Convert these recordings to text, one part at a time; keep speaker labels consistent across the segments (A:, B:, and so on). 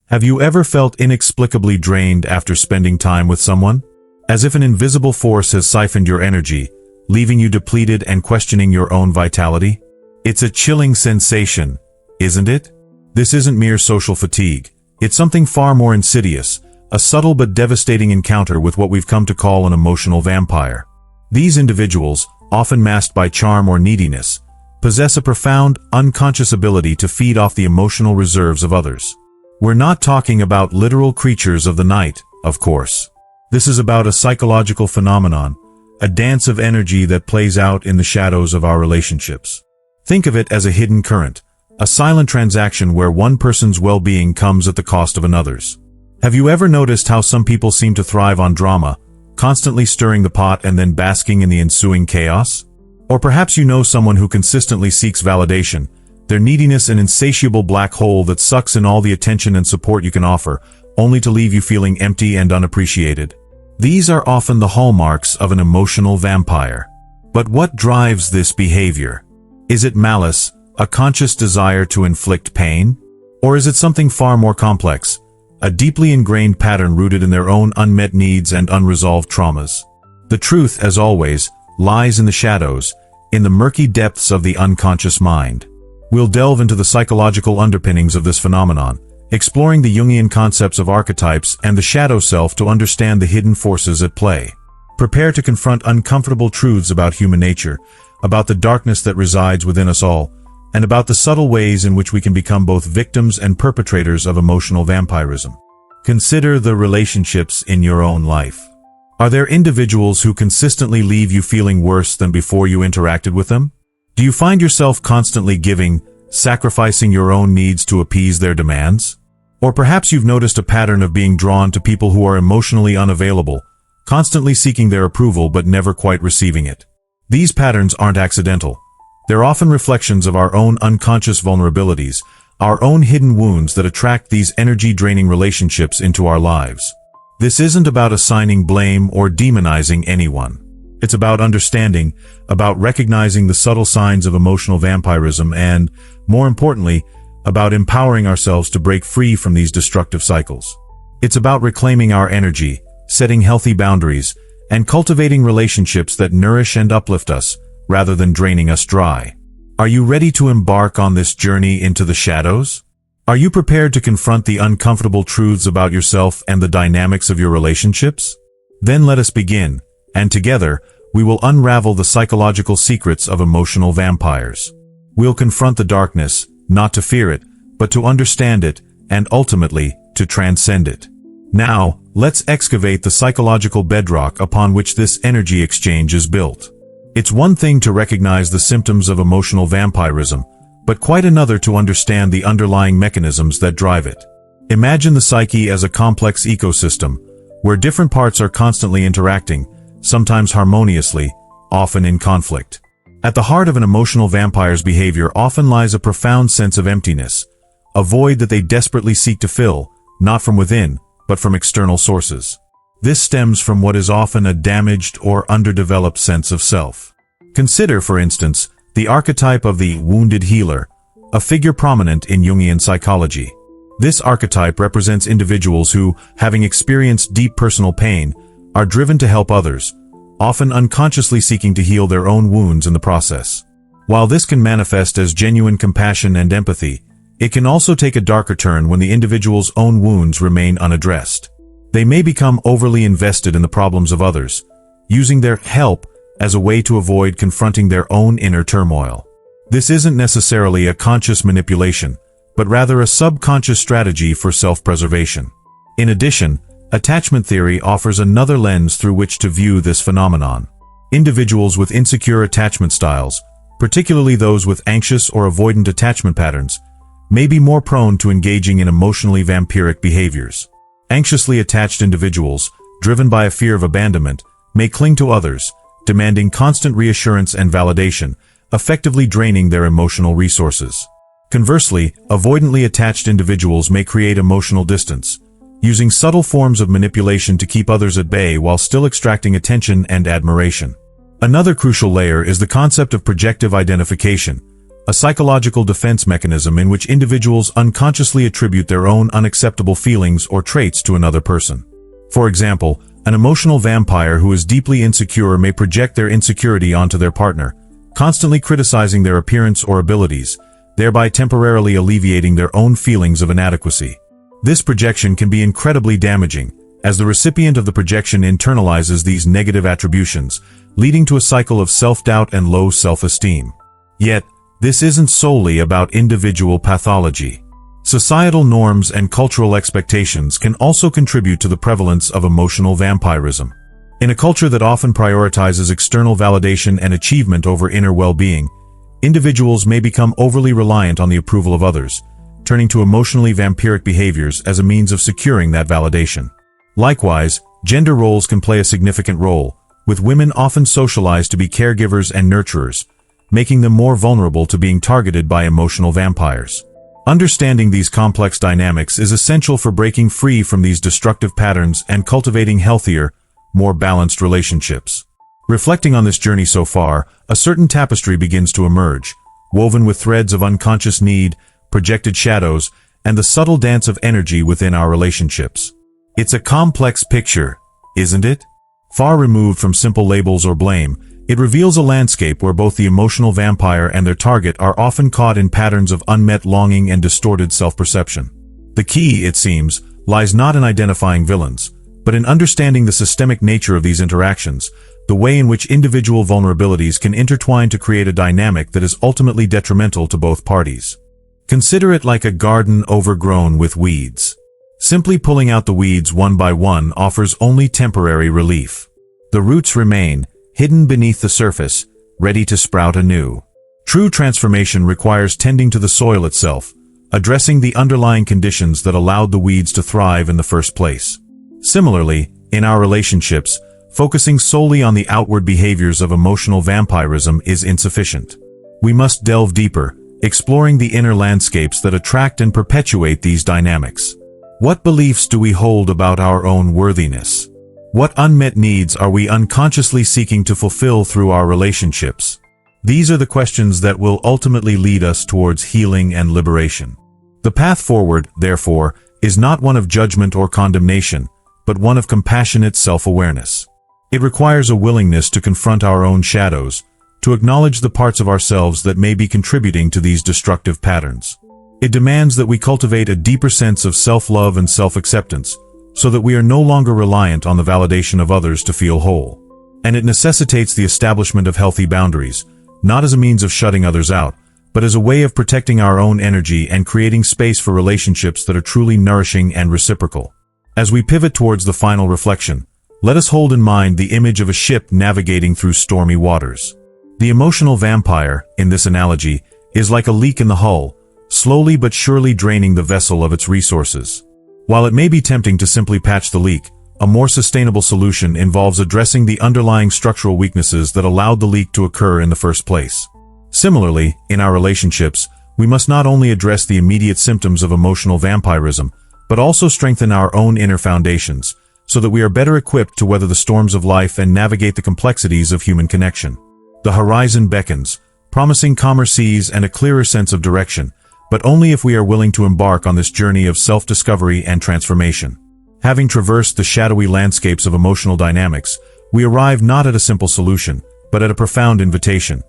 A: Have you ever felt inexplicably drained after spending time with someone? As if an invisible force has siphoned your energy, leaving you depleted and questioning your own vitality? It's a chilling sensation, isn't it? This isn't mere social fatigue. It's something far more insidious, a subtle but devastating encounter with what we've come to call an emotional vampire. These individuals, often masked by charm or neediness, possess a profound, unconscious ability to feed off the emotional reserves of others. We're not talking about literal creatures of the night, of course. This is about a psychological phenomenon, a dance of energy that plays out in the shadows of our relationships. Think of it as a hidden current, a silent transaction where one person's well-being comes at the cost of another's. Have you ever noticed how some people seem to thrive on drama, constantly stirring the pot and then basking in the ensuing chaos? Or perhaps you know someone who consistently seeks validation, their neediness an insatiable black hole that sucks in all the attention and support you can offer, only to leave you feeling empty and unappreciated. These are often the hallmarks of an emotional vampire. But what drives this behavior? Is it malice, a conscious desire to inflict pain? Or is it something far more complex, a deeply ingrained pattern rooted in their own unmet needs and unresolved traumas? The truth, as always, lies in the shadows, in the murky depths of the unconscious mind. We'll delve into the psychological underpinnings of this phenomenon, exploring the Jungian concepts of archetypes and the shadow self to understand the hidden forces at play. Prepare to confront uncomfortable truths about human nature, about the darkness that resides within us all, and about the subtle ways in which we can become both victims and perpetrators of emotional vampirism. Consider the relationships in your own life. Are there individuals who consistently leave you feeling worse than before you interacted with them? Do you find yourself constantly giving, sacrificing your own needs to appease their demands? Or perhaps you've noticed a pattern of being drawn to people who are emotionally unavailable, constantly seeking their approval but never quite receiving it. These patterns aren't accidental. They're often reflections of our own unconscious vulnerabilities, our own hidden wounds that attract these energy-draining relationships into our lives. This isn't about assigning blame or demonizing anyone. It's about understanding, about recognizing the subtle signs of emotional vampirism and, more importantly, about empowering ourselves to break free from these destructive cycles. It's about reclaiming our energy, setting healthy boundaries, and cultivating relationships that nourish and uplift us, rather than draining us dry. Are you ready to embark on this journey into the shadows? Are you prepared to confront the uncomfortable truths about yourself and the dynamics of your relationships? Then let us begin, and together, we will unravel the psychological secrets of emotional vampires. We'll confront the darkness, not to fear it, but to understand it, and ultimately, to transcend it. Now, let's excavate the psychological bedrock upon which this energy exchange is built. It's one thing to recognize the symptoms of emotional vampirism, but quite another to understand the underlying mechanisms that drive it. Imagine the psyche as a complex ecosystem, where different parts are constantly interacting, sometimes harmoniously, often in conflict. At the heart of an emotional vampire's behavior often lies a profound sense of emptiness, a void that they desperately seek to fill, not from within, but from external sources. This stems from what is often a damaged or underdeveloped sense of self. Consider, for instance, the archetype of the wounded healer, a figure prominent in Jungian psychology. This archetype represents individuals who, having experienced deep personal pain, are driven to help others, often unconsciously seeking to heal their own wounds in the process. While this can manifest as genuine compassion and empathy, it can also take a darker turn when the individual's own wounds remain unaddressed. They may become overly invested in the problems of others, using their help as a way to avoid confronting their own inner turmoil. This isn't necessarily a conscious manipulation, but rather a subconscious strategy for self-preservation. In addition, attachment theory offers another lens through which to view this phenomenon. Individuals with insecure attachment styles, particularly those with anxious or avoidant attachment patterns, may be more prone to engaging in emotionally vampiric behaviors. Anxiously attached individuals, driven by a fear of abandonment, may cling to others, demanding constant reassurance and validation, effectively draining their emotional resources. Conversely, avoidantly attached individuals may create emotional distance, using subtle forms of manipulation to keep others at bay while still extracting attention and admiration. Another crucial layer is the concept of projective identification, a psychological defense mechanism in which individuals unconsciously attribute their own unacceptable feelings or traits to another person. For example, an emotional vampire who is deeply insecure may project their insecurity onto their partner, constantly criticizing their appearance or abilities, thereby temporarily alleviating their own feelings of inadequacy. This projection can be incredibly damaging, as the recipient of the projection internalizes these negative attributions, leading to a cycle of self-doubt and low self-esteem. Yet, this isn't solely about individual pathology. Societal norms and cultural expectations can also contribute to the prevalence of emotional vampirism. In a culture that often prioritizes external validation and achievement over inner well-being, individuals may become overly reliant on the approval of others, turning to emotionally vampiric behaviors as a means of securing that validation. Likewise, gender roles can play a significant role, with women often socialized to be caregivers and nurturers, making them more vulnerable to being targeted by emotional vampires. Understanding these complex dynamics is essential for breaking free from these destructive patterns and cultivating healthier, more balanced relationships. Reflecting on this journey so far, a certain tapestry begins to emerge, woven with threads of unconscious need, projected shadows, and the subtle dance of energy within our relationships. It's a complex picture, isn't it? Far removed from simple labels or blame, it reveals a landscape where both the emotional vampire and their target are often caught in patterns of unmet longing and distorted self-perception. The key, it seems, lies not in identifying villains, but in understanding the systemic nature of these interactions, the way in which individual vulnerabilities can intertwine to create a dynamic that is ultimately detrimental to both parties. Consider it like a garden overgrown with weeds. Simply pulling out the weeds one by one offers only temporary relief. The roots remain, hidden beneath the surface, ready to sprout anew. True transformation requires tending to the soil itself, addressing the underlying conditions that allowed the weeds to thrive in the first place. Similarly, in our relationships, focusing solely on the outward behaviors of emotional vampirism is insufficient. We must delve deeper, exploring the inner landscapes that attract and perpetuate these dynamics. What beliefs do we hold about our own worthiness? What unmet needs are we unconsciously seeking to fulfill through our relationships? These are the questions that will ultimately lead us towards healing and liberation. The path forward, therefore, is not one of judgment or condemnation, but one of compassionate self-awareness. It requires a willingness to confront our own shadows, to acknowledge the parts of ourselves that may be contributing to these destructive patterns. It demands that we cultivate a deeper sense of self-love and self-acceptance, so that we are no longer reliant on the validation of others to feel whole. And it necessitates the establishment of healthy boundaries, not as a means of shutting others out, but as a way of protecting our own energy and creating space for relationships that are truly nourishing and reciprocal. As we pivot towards the final reflection, let us hold in mind the image of a ship navigating through stormy waters. The emotional vampire, in this analogy, is like a leak in the hull, slowly but surely draining the vessel of its resources. While it may be tempting to simply patch the leak, a more sustainable solution involves addressing the underlying structural weaknesses that allowed the leak to occur in the first place. Similarly, in our relationships, we must not only address the immediate symptoms of emotional vampirism, but also strengthen our own inner foundations, so that we are better equipped to weather the storms of life and navigate the complexities of human connection. The horizon beckons, promising calmer seas and a clearer sense of direction, but only if we are willing to embark on this journey of self-discovery and transformation. Having traversed the shadowy landscapes of emotional dynamics, we arrive not at a simple solution, but at a profound invitation.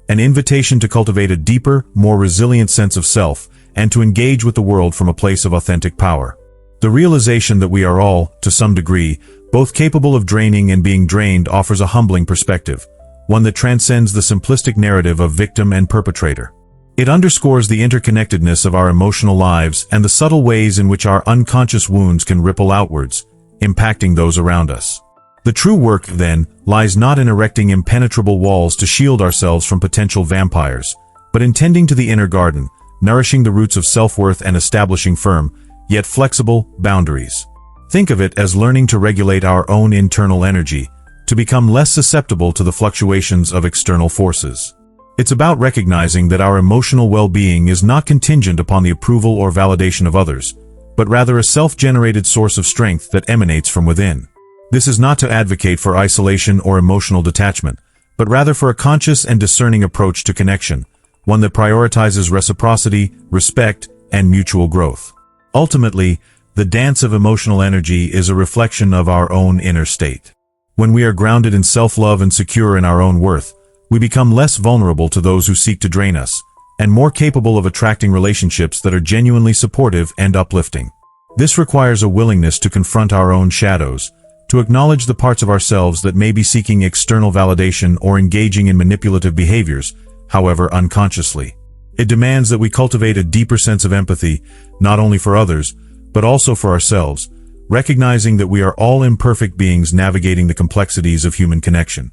A: An invitation to cultivate a deeper, more resilient sense of self, and to engage with the world from a place of authentic power. The realization that we are all, to some degree, both capable of draining and being drained offers a humbling perspective, one that transcends the simplistic narrative of victim and perpetrator. It underscores the interconnectedness of our emotional lives and the subtle ways in which our unconscious wounds can ripple outwards, impacting those around us. The true work, then, lies not in erecting impenetrable walls to shield ourselves from potential vampires, but in tending to the inner garden, nourishing the roots of self-worth and establishing firm, yet flexible, boundaries. Think of it as learning to regulate our own internal energy, to become less susceptible to the fluctuations of external forces. It's about recognizing that our emotional well-being is not contingent upon the approval or validation of others, but rather a self-generated source of strength that emanates from within. This is not to advocate for isolation or emotional detachment, but rather for a conscious and discerning approach to connection, one that prioritizes reciprocity, respect, and mutual growth. Ultimately, the dance of emotional energy is a reflection of our own inner state. When we are grounded in self-love and secure in our own worth, we become less vulnerable to those who seek to drain us, and more capable of attracting relationships that are genuinely supportive and uplifting. This requires a willingness to confront our own shadows, to acknowledge the parts of ourselves that may be seeking external validation or engaging in manipulative behaviors, however unconsciously. It demands that we cultivate a deeper sense of empathy, not only for others, but also for ourselves, recognizing that we are all imperfect beings navigating the complexities of human connection.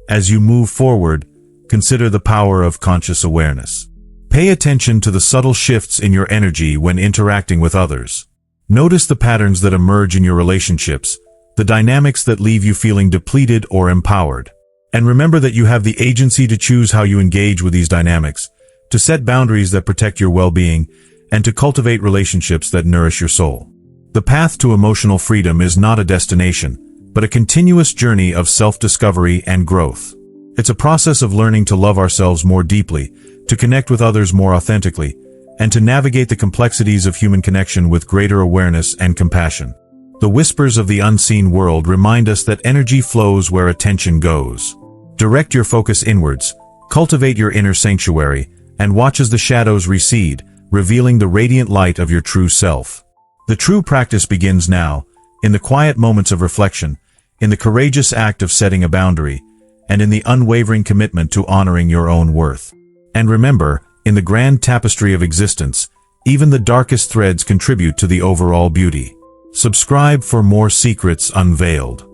A: As you move forward, consider the power of conscious awareness. Pay attention to the subtle shifts in your energy when interacting with others. Notice the patterns that emerge in your relationships, the dynamics that leave you feeling depleted or empowered. And remember that you have the agency to choose how you engage with these dynamics, to set boundaries that protect your well-being, and to cultivate relationships that nourish your soul. The path to emotional freedom is not a destination, but a continuous journey of self-discovery and growth. It's a process of learning to love ourselves more deeply, to connect with others more authentically, and to navigate the complexities of human connection with greater awareness and compassion. The whispers of the unseen world remind us that energy flows where attention goes. Direct your focus inwards, cultivate your inner sanctuary, and watch as the shadows recede, revealing the radiant light of your true self. The true practice begins now, in the quiet moments of reflection, in the courageous act of setting a boundary, and in the unwavering commitment to honoring your own worth. And remember, in the grand tapestry of existence, even the darkest threads contribute to the overall beauty. Subscribe for more secrets unveiled.